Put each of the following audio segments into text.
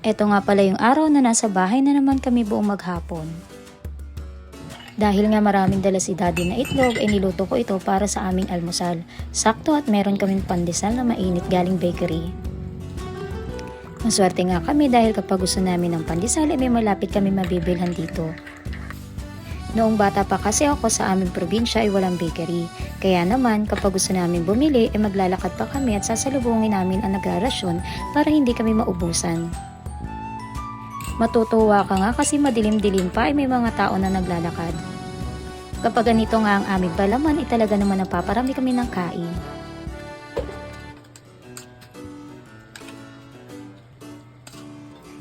Ito nga pala yung araw na nasa bahay na naman kami buong maghapon. Dahil nga maraming dala si daddy na itlog, ay niluto ko ito para sa aming almusal. Sakto at meron kaming pandesal na mainit galing bakery. Maswerte nga kami dahil kapag gusto namin ng pandesal ay may malapit kami mabibilhan dito. Noong bata pa kasi ako sa aming probinsya ay walang bakery. Kaya naman kapag gusto namin bumili ay maglalakad pa kami at sasalubungin namin ang nagrarasyon para hindi kami maubusan. Matutuwa ka nga kasi madilim-dilim pa ay may mga tao na naglalakad. Kapag ganito nga ang aming palaman ay talaga naman napaparami kami ng kain.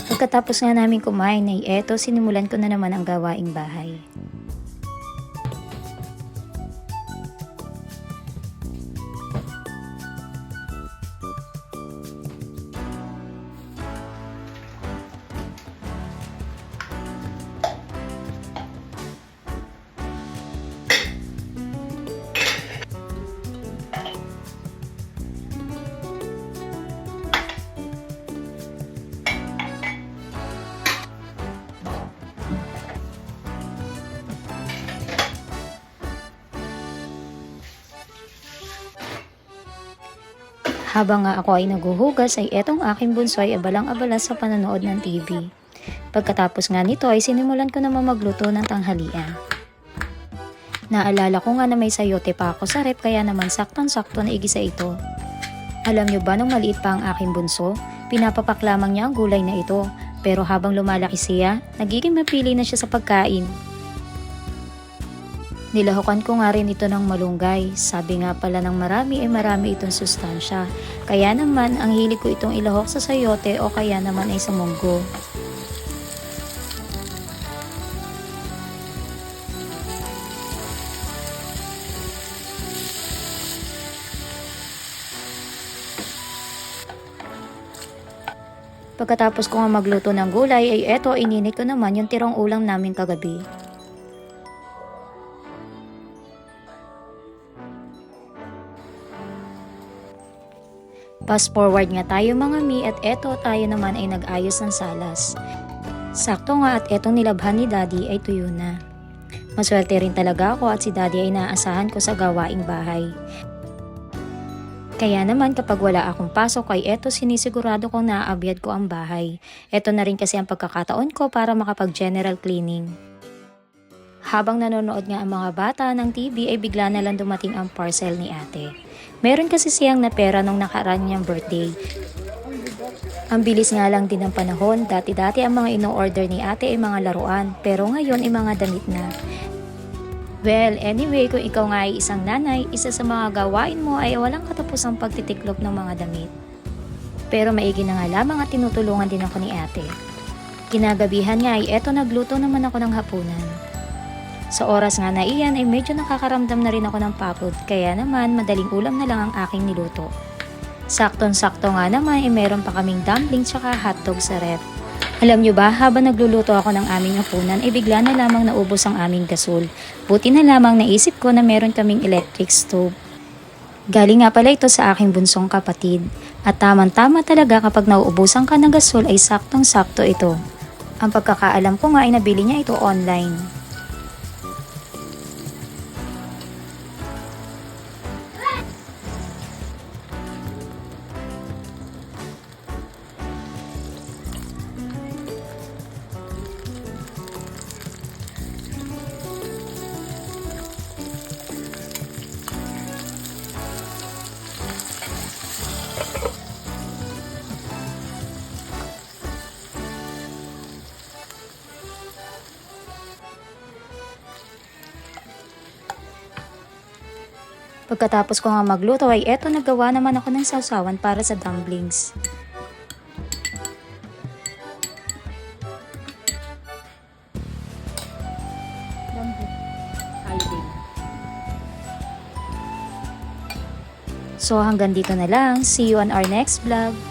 Pagkatapos nga namin kumain ay eto sinimulan ko na naman ang gawaing bahay. Habang nga ako ay naguhugas ay etong aking bunso ay abalang-abala sa panonood ng TV. Pagkatapos nga nito ay sinimulan ko naman magluto ng tanghalian. Naalala ko nga na may sayote pa ako sa rep kaya naman saktong-sakto na igisa ito. Alam nyo ba nung maliit pa ang aking bunso, pinapapak lamang niya ang gulay na ito. Pero habang lumalaki siya, nagiging mapili na siya sa pagkain. Nilahukan ko nga rin ito ng malunggay. Sabi nga pala ng marami ay marami itong sustansya. Kaya naman ang hilig ko itong ilahok sa sayote o kaya naman ay sa munggo. Pagkatapos ko nga magluto ng gulay ay eto ininit ko naman yung tirong ulam namin kagabi. Fast forward nga tayo mga mi at eto tayo naman ay nag-ayos ng salas. Sakto nga at etong nilabhan ni daddy ay tuyo na. Maswerte rin talaga ako at si daddy ay naaasahan ko sa gawaing bahay. Kaya naman kapag wala akong pasok ay eto sinisigurado kong naaabyad ko ang bahay. Eto na rin kasi ang pagkakataon ko para makapag-general cleaning. Habang nanonood nga ang mga bata ng TV ay bigla na lang dumating ang parcel ni ate. Meron kasi siyang napera nung nakaraan niyang birthday. Ang bilis nga lang din ng panahon, dati-dati ang mga ino-order ni ate ay mga laruan, pero ngayon ay mga damit na. Well, anyway, kung ikaw nga ay isang nanay, isa sa mga gawain mo ay walang katapusang pagtitiklop ng mga damit. Pero maigi na nga lamang at tinutulungan din ako ni ate. Kinagabihan nga ay eto nagluto naman ako ng hapunan. Sa oras nga na iyan ay medyo nakakaramdam na rin ako ng pagod, kaya naman madaling ulam na lang ang aking niluto. Saktong-sakto nga naman ay meron pa kaming dumpling tsaka hotdog sa ref. Alam nyo ba, habang nagluluto ako ng aming hapunan ay bigla na lamang naubos ang aming gasol. Buti na lamang naisip ko na meron kaming electric stove. Galing nga pala ito sa aking bunsong kapatid. At tamang-tama talaga kapag nauubusan ka ng gasol ay saktong-sakto ito. Ang pagkakaalam ko nga ay nabili niya ito online. Pagkatapos ko nga magluto ay eto naggawa naman ako ng sausawan para sa dumplings. So hanggang dito na lang. See you on our next vlog.